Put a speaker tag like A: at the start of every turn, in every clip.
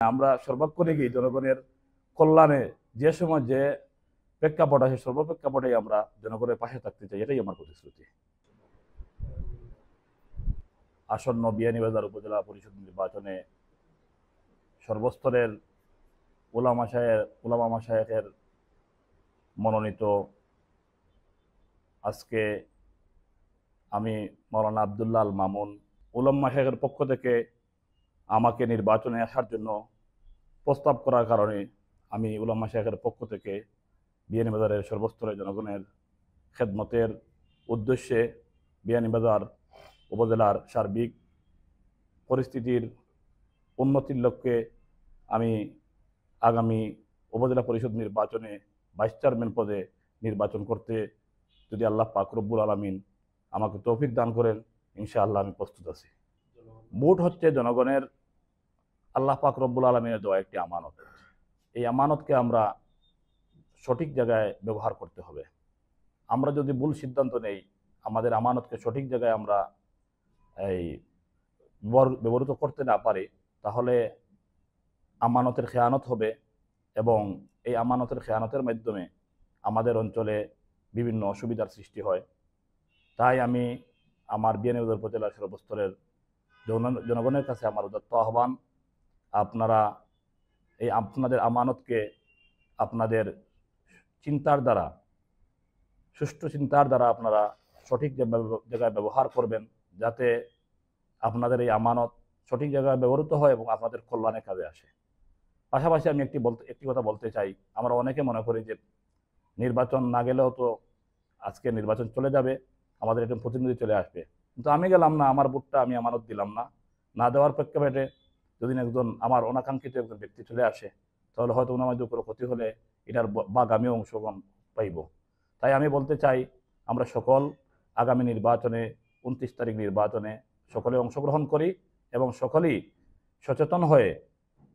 A: আমরা সর্বাক্ষণিকই জনগণের কল্যাণে যে সময় যে প্রেক্ষাপট আছে সর্বপ্রেক্ষাপটেই আমরা জনগণের পাশে থাকতে চাই, এটাই আমার প্রতিশ্রুতি। আসন্ন বিয়ানীবাজার উপজেলা পরিষদ নির্বাচনে সর্বস্তরের উলামা মাশায়েখের মনোনীত আজকে আমি মাওলানা আব্দুল্লাহ আল মামুন উলামা মাশায়েখের পক্ষ থেকে আমাকে নির্বাচনে আসার জন্য প্রস্তাব করার কারণে আমি উলামা মাশায়েখের পক্ষ থেকে বিয়ানীবাজারের সর্বস্তরের জনগণের খেদমতের উদ্দেশ্যে বিয়ানীবাজার উপজেলার সার্বিক পরিস্থিতির উন্নতির লক্ষ্যে আমি আগামী উপজেলা পরিষদ নির্বাচনে ভাইস চেয়ারম্যান পদে নির্বাচন করতে যদি আল্লাহ পাক রব্বুল আলামিন আমাকে তৌফিক দান করেন, ইনশাআল্লাহ আমি প্রস্তুত আছি। ভোট হচ্ছে জনগণের আল্লাহ পাক রব্বুল আলামিনের দেওয়া একটি আমানত। এই আমানতকে আমরা সঠিক জায়গায় ব্যবহার করতে হবে। আমরা যদি ভুল সিদ্ধান্ত নেই, আমাদের আমানতকে সঠিক জায়গায় আমরা এই ব্যবহৃত করতে না পারি, তাহলে আমানতের খেয়ানত হবে এবং এই আমানতের খেয়ানতের মাধ্যমে আমাদের অঞ্চলে বিভিন্ন অসুবিধার সৃষ্টি হয়। তাই আমি আমার বিয়ানীবাজার উপজেলার সর্বস্তরের জনগণের কাছে আমার উদাত্ত আহ্বান, আপনারা এই আপনাদের আমানতকে আপনাদের চিন্তার দ্বারা, সুষ্ঠু চিন্তার দ্বারা আপনারা সঠিক জায়গায় ব্যবহার করবেন, যাতে আপনাদের এই আমানত সঠিক জায়গায় ব্যবহৃত হয় এবং আপনাদের কল্যাণে কাজে আসে। পাশাপাশি আমি একটি কথা বলতে চাই, আমরা অনেকে মনে করি যে নির্বাচন না গেলেও তো আজকে নির্বাচন চলে যাবে, আমাদের একজন প্রতিনিধি চলে আসবে, কিন্তু আমি গেলাম না, আমার ভোটটা আমি আমানত দিলাম না, না দেওয়ার প্রেক্ষাপটে যদি একজন আমার অনাকাঙ্ক্ষিত একজন ব্যক্তি চলে আসে, তাহলে হয়তো ওনার মধ্যে কোনো ক্ষতি হলে এটার বাগ আমিও অংশগ্রহণ পাইব। তাই আমি বলতে চাই, আমরা সকল আগামী নির্বাচনে 29 তারিখ নির্বাচনে সকলে অংশগ্রহণ করি এবং সকলেই সচেতন হয়ে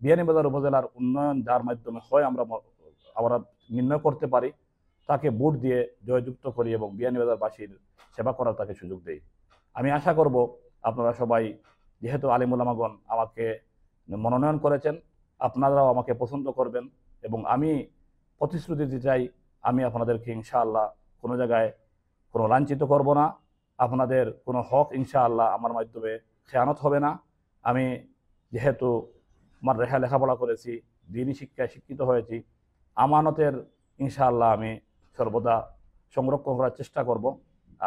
A: বিয়ানীবাজার উপজেলার উন্নয়ন যার মাধ্যমে হয় আমরা নির্ণয় করতে পারি, তাকে ভোট দিয়ে জয়যুক্ত করি এবং বিয়ানীবাজারবাসীর সেবা করার তাকে সুযোগ দেই। আমি আশা করব আপনারা সবাই, যেহেতু আলিম উলামাগণ আমাকে মনোনয়ন করেছেন, আপনারাও আমাকে পছন্দ করবেন এবং আমি প্রতিশ্রুতি দিতে চাই, আমি আপনাদেরকে ইনশাআল্লাহ কোনো জায়গায় কোনো লাঞ্ছিত করব না, আপনাদের কোনো হক ইনশাআল্লাহ আমার মাধ্যমে খেয়ানত হবে না। আমি যেহেতু আমার লেখাপড়া করেছি, দিনী শিক্ষায় শিক্ষিত হয়েছি, আমানতের ইনশাআল্লাহ আমি সর্বদা সংরক্ষণ করার চেষ্টা করব।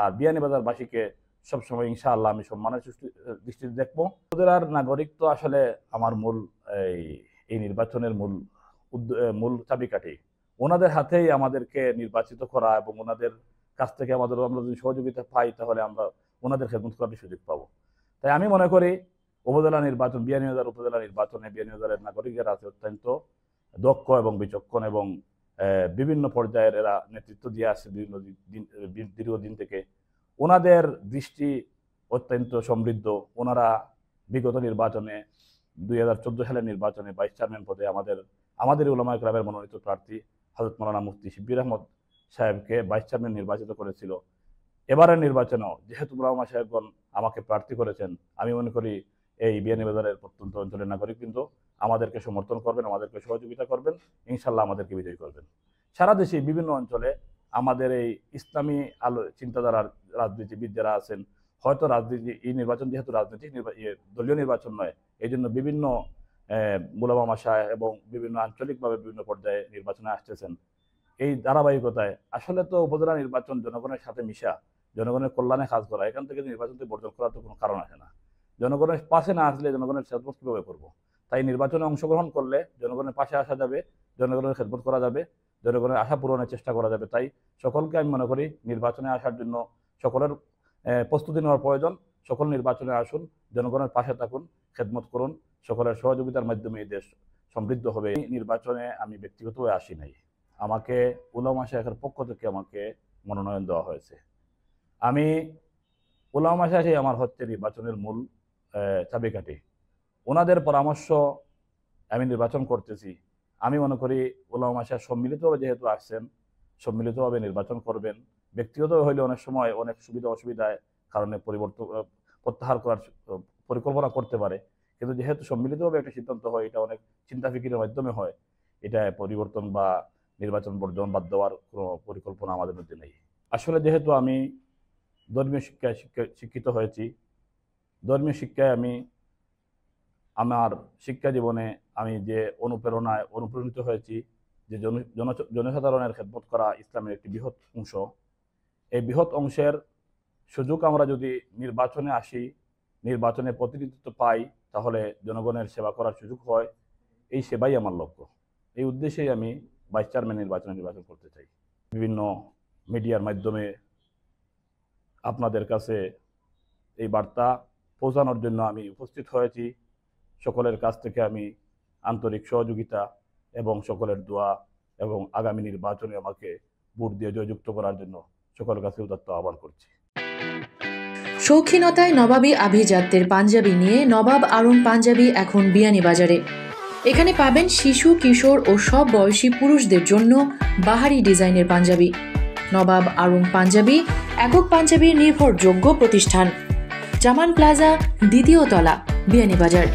A: আর বিয়ানীবাজারবাসীকে সবসময় ইনশাআল্লাহ আমি সম্মানের দৃষ্টিতে দেখব। উপজেলার নাগরিক তো আসলে আমার মূল এই নির্বাচনের মূল চাবিকাঠি। ওনাদের হাতেই আমাদেরকে নির্বাচিত করা এবং ওনাদের কাছ থেকে আমরা যদি সহযোগিতা পাই, তাহলে আমরা ওনাদের খেদমত করার সুযোগ পাবো। তাই আমি মনে করি বিয়ানীবাজার উপজেলা নির্বাচনে বিয়ানীবাজারের নাগরিক যারা আছে অত্যন্ত দক্ষ এবং বিচক্ষণ এবং বিভিন্ন পর্যায়ের এরা নেতৃত্ব দিয়ে আসছে দীর্ঘদিন থেকে। ওনাদের দৃষ্টি অত্যন্ত সমৃদ্ধ। ওনারা বিগত নির্বাচনে 2014 সালের নির্বাচনে ভাইস চেয়ারম্যান পদে আমাদের উলামায়ে কেরামের মনোনীত প্রার্থী হযরত মাওলানা মুফতি শিববির আহমদ সাহেবকে ভাইস চেয়ারম্যান নির্বাচিত করেছিল। এবারের নির্বাচনেও যেহেতু উলামা সাহেবগণ আমাকে প্রার্থী করেছেন, আমি মনে করি এই বিয়ানীবাজারের প্রত্যন্ত অঞ্চলের নাগরিক কিন্তু আমাদেরকে সমর্থন করবেন, আমাদেরকে সহযোগিতা করবেন, ইনশাল্লাহ আমাদেরকে বিজয়ী করবেন। সারা দেশে বিভিন্ন অঞ্চলে আমাদের এই ইসলামী চিন্তাধারার রাজনীতিবিদ যারা আছেন, হয়তো এই নির্বাচন যেহেতু দলীয় নির্বাচন নয়, এই জন্য বিভিন্ন উলামা মাশায়েখ এবং বিভিন্ন আঞ্চলিকভাবে বিভিন্ন পর্যায়ে নির্বাচনে আসতেছেন। এই ধারাবাহিকতায় আসলে তো উপজেলা নির্বাচন জনগণের সাথে মিশা, জনগণের কল্যাণে কাজ করা, এখান থেকে নির্বাচন থেকে বর্জন করার তো কোনো কারণ আসে না। জনগণের পাশে না আসলে জনগণের খেদমত কীভাবে করবো? তাই নির্বাচনে অংশগ্রহণ করলে জনগণের পাশে আসা যাবে, জনগণের খেদমত করা যাবে, জনগণের আশা পূরণের চেষ্টা করা যাবে। তাই সকলকে আমি মনে করি নির্বাচনে আসার জন্য সকলের প্রস্তুতি নেওয়ার প্রয়োজন। সকল নির্বাচনে আসুন, জনগণের পাশে থাকুন, খেদমত করুন, সকলের সহযোগিতার মাধ্যমে এই দেশ সমৃদ্ধ হবে। নির্বাচনে আমি ব্যক্তিগতভাবে আসি নাই, আমাকে উলামা শায়েখের পক্ষ থেকে আমাকে মনোনয়ন দেওয়া হয়েছে। আমি উলামা শায়েখই আমার হচ্ছে নির্বাচনের মূল চাবিকাঠি। ওনাদের পরামর্শ আমি নির্বাচন করতেছি। আমি মনে করি উলামা শায়েখ সম্মিলিতভাবে যেহেতু আসছেন, সম্মিলিতভাবে নির্বাচন করবেন। ব্যক্তিগতভাবে হইলে অনেক সময় অনেক সুবিধা অসুবিধায় কারণে প্রত্যাহার করার পরিকল্পনা করতে পারে, কিন্তু যেহেতু সম্মিলিতভাবে একটা সিদ্ধান্ত হয়, এটা অনেক চিন্তা ফিকিরের মাধ্যমে হয়, এটা পরিবর্তন বা নির্বাচন বর্জন বাদ দেওয়ার কোনো পরিকল্পনা আমাদের মধ্যে নেই। আসলে যেহেতু আমি ধর্মীয় শিক্ষায় শিক্ষিত হয়েছি, ধর্মীয় শিক্ষায় আমি আমার শিক্ষা জীবনে আমি যে অনুপ্রেরণায় অনুপ্রাণিত হয়েছি, যে জনসাধারণের খেদমত করা ইসলামের একটি বৃহৎ অংশ, এই বৃহৎ অংশের সুযোগ আমরা যদি নির্বাচনে আসি, নির্বাচনে প্রতিনিধিত্ব পাই, তাহলে জনগণের সেবা করার সুযোগ হয়। এই সেবাই আমার লক্ষ্য। এই উদ্দেশ্যেই আমি ভাইস চেয়ারম্যান নির্বাচন করতে চাই। বিভিন্ন মিডিয়ার মাধ্যমে আপনাদের কাছে এই বার্তা পৌঁছানোর জন্য আমি উপস্থিত হয়েছি। সকলের কাছ থেকে আমি আন্তরিক সহযোগিতা এবং সকলের দোয়া এবং আগামী নির্বাচনে আমাকে ভোট দিয়ে জয়যুক্ত করার জন্য সকলের কাছে উদাত্ত আহ্বান করছি।
B: শৌখিনতায় নবাবী আভিজাত্যের পাঞ্জাবি নিয়ে নবাব আড়ং পাঞ্জাবি এখন বিয়ানীবাজারে। এখানে পাবেন শিশু, কিশোর ও সব বয়সী পুরুষদের জন্য বাহারি ডিজাইনের পাঞ্জাবি। নবাব আড়ং পাঞ্জাবি একক পাঞ্জাবির নির্ভরযোগ্য প্রতিষ্ঠান। জামান প্লাজা, দ্বিতীয় তলা, বিয়ানীবাজার।